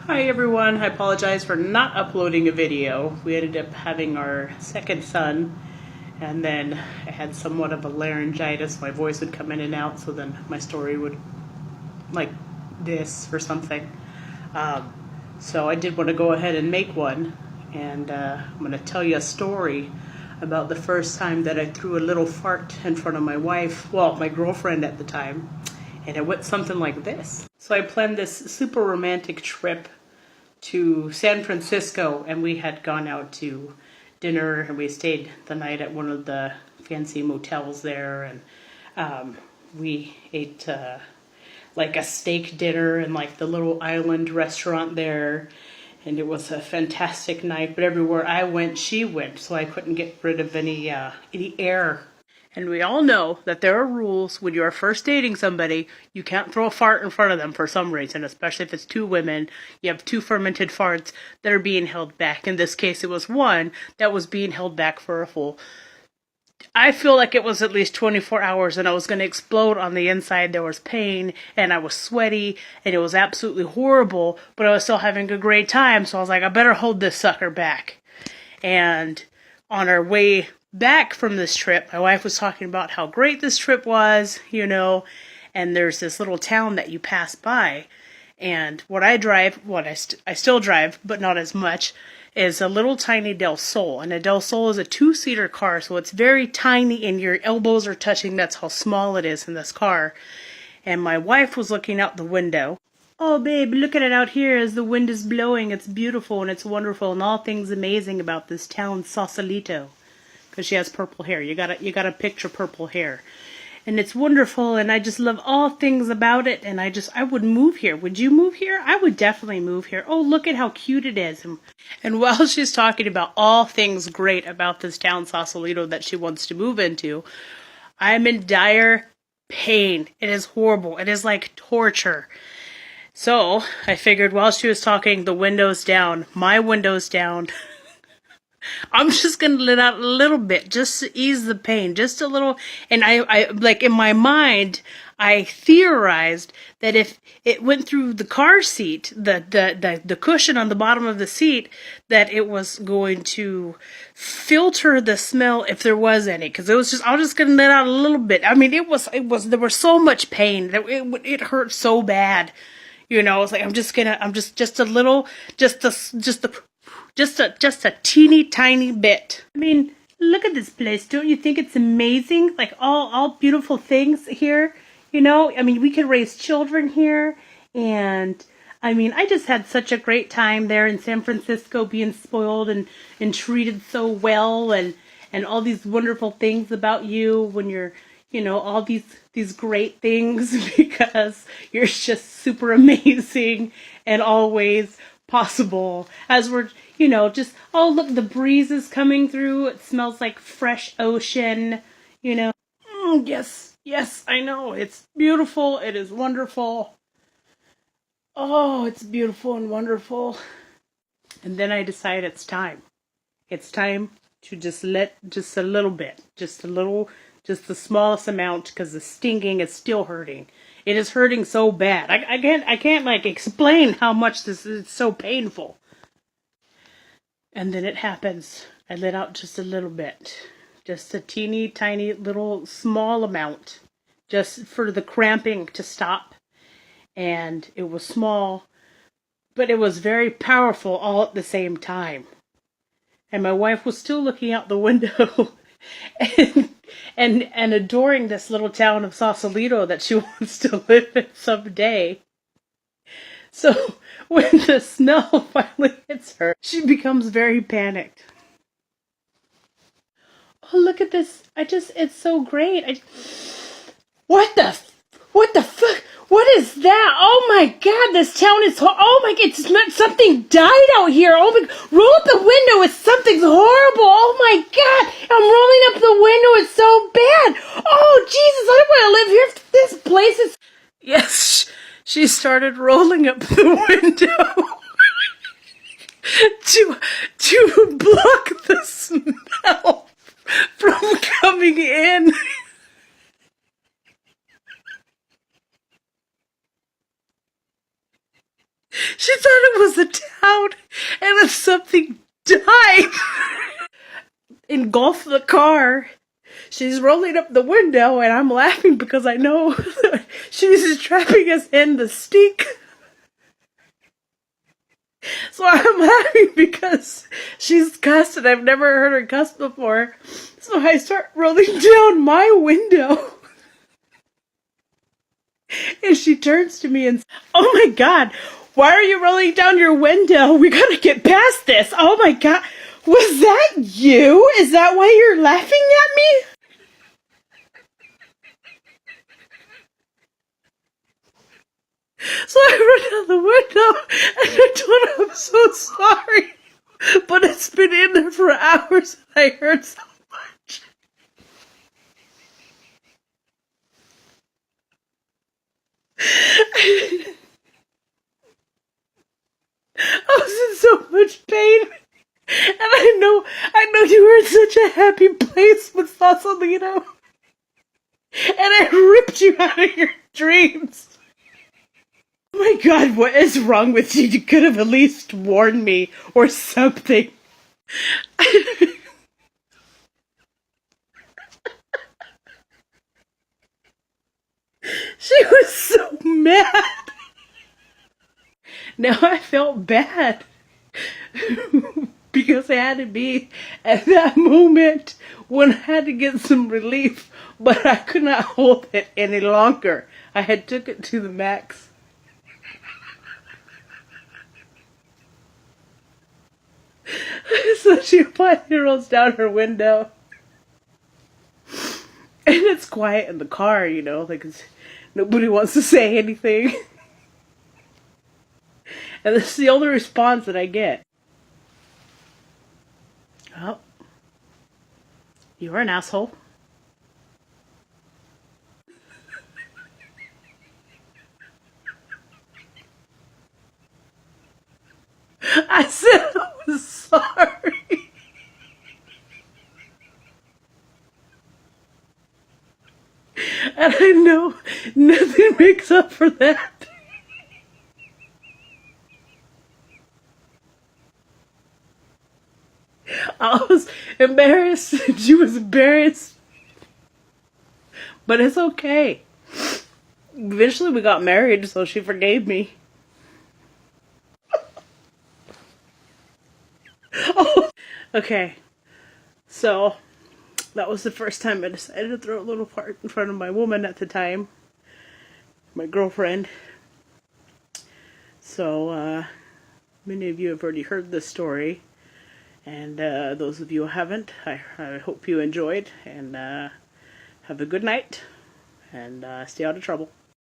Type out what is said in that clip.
Hi everyone, I apologize for not uploading a video. We ended up having our second son, and then I had somewhat of a laryngitis. My voice would come in and out, so then my story would like this or something. So I did want to go ahead and make one, and I'm going to tell you a story about the first time that I threw a little fart in front of my wife, well, my girlfriend at the time, and it went something like this. So I planned this super romantic trip to San Francisco, and we had gone out to dinner, and we stayed the night at one of the fancy motels there, and we ate like a steak dinner in like the little island restaurant there, and it was a fantastic night. But everywhere I went, she went, so I couldn't get rid of any air. And we all know that there are rules when you're first dating somebody. You can't throw a fart in front of them for some reason, especially if it's two women. You have two fermented farts that are being held back. In this case, it was one that was being held back for a full, I feel like it was at least 24 hours, and I was going to explode on the inside. There was pain, and I was sweaty, and it was absolutely horrible, but I was still having a great time, so I was like, I better hold this sucker back. And on our way back from this trip, my wife was talking about how great this trip was, and there's this little town that you pass by, and what I drive, I still drive, but not as much, is a little tiny Del Sol, and a Del Sol is a two-seater car, so it's very tiny, and your elbows are touching. That's how small it is in this car. And my wife was looking out the window. Oh, babe, look at it out here as the wind is blowing. It's beautiful and it's wonderful, and all things amazing about this town, Sausalito, because she has purple hair. You gotta picture purple hair. And it's wonderful, and I just love all things about it, and I would move here. Would you move here? I would definitely move here. Oh, look at how cute it is. And while she's talking about all things great about this town, Sausalito, that she wants to move into, I'm in dire pain. It is horrible. It is like torture. So I figured while she was talking, the windows down, my windows down, I'm just going to let out a little bit, just to ease the pain, just a little. And I like in my mind, I theorized that if it went through the car seat, the cushion on the bottom of the seat, that it was going to filter the smell if there was any. Because I was just going to let out a little bit. I mean, there was so much pain that it hurt so bad. It's like, I'm just a little, just a teeny tiny bit. I mean, look at this place. Don't you think it's amazing? Like all beautiful things here, I mean, we could raise children here, and I mean, I just had such a great time there in San Francisco, being spoiled and treated so well, and all these wonderful things about you when you're, all these great things because you're just super amazing and always possible as we're, just, oh, look, the breeze is coming through. It smells like fresh ocean, Yes, I know. It's beautiful. It is wonderful. Oh, it's beautiful and wonderful. And then I decide it's time. It's time to just let just a little bit, just the smallest amount, because the stinging is still hurting. It is hurting so bad. I can't like explain how much this is so painful. And then it happens. I let out just a little bit. Just a teeny tiny little small amount. Just for the cramping to stop. And it was small, but it was very powerful all at the same time. And my wife was still looking out the window and adoring this little town of Sausalito that she wants to live in someday. So when the smell finally hits her, she becomes very panicked. Oh, look at this. It's so great. What the fuck? What is that? Oh my god, this town is, oh my god, something died out here. Oh my, roll up the window, something's horrible. Oh my god, I'm rolling up the window, it's so bad. Oh Jesus, I don't want to live here. This place is, yes, she started rolling up the window to block the smell from coming in. She thought it was a town and then something died. Engulfed the car. She's rolling up the window and I'm laughing because I know she's trapping us in the stink. So I'm laughing because she's cussed and I've never heard her cuss before. So I start rolling down my window. And she turns to me and says, "Oh my God, why are you rolling down your window? We gotta get past this. Oh my God, was that you? Is that why you're laughing at me?" So I run out the window and I told her I'm so sorry. But it's been in there for hours and I heard so much. I was in so much pain. And I know you were in such a happy place with Sausalito. And I ripped you out of your dreams. Oh my God, what is wrong with you? You could have at least warned me or something. She was so mad. Now I felt bad. Because it had to be at that moment when I had to get some relief, but I could not hold it any longer. I had took it to the max. So she finally rolls down her window. And it's quiet in the car, you know, like nobody wants to say anything. And this is the only response that I get. "Oh, you're an asshole." I said I was sorry. And I know nothing makes up for that. I was embarrassed and she was embarrassed. But it's okay. Eventually we got married, so she forgave me. Oh. Okay, so that was the first time I decided to throw a little part in front of my woman at the time. My girlfriend. So, many of you have already heard this story. And those of you who haven't, I hope you enjoyed. And have a good night. And stay out of trouble.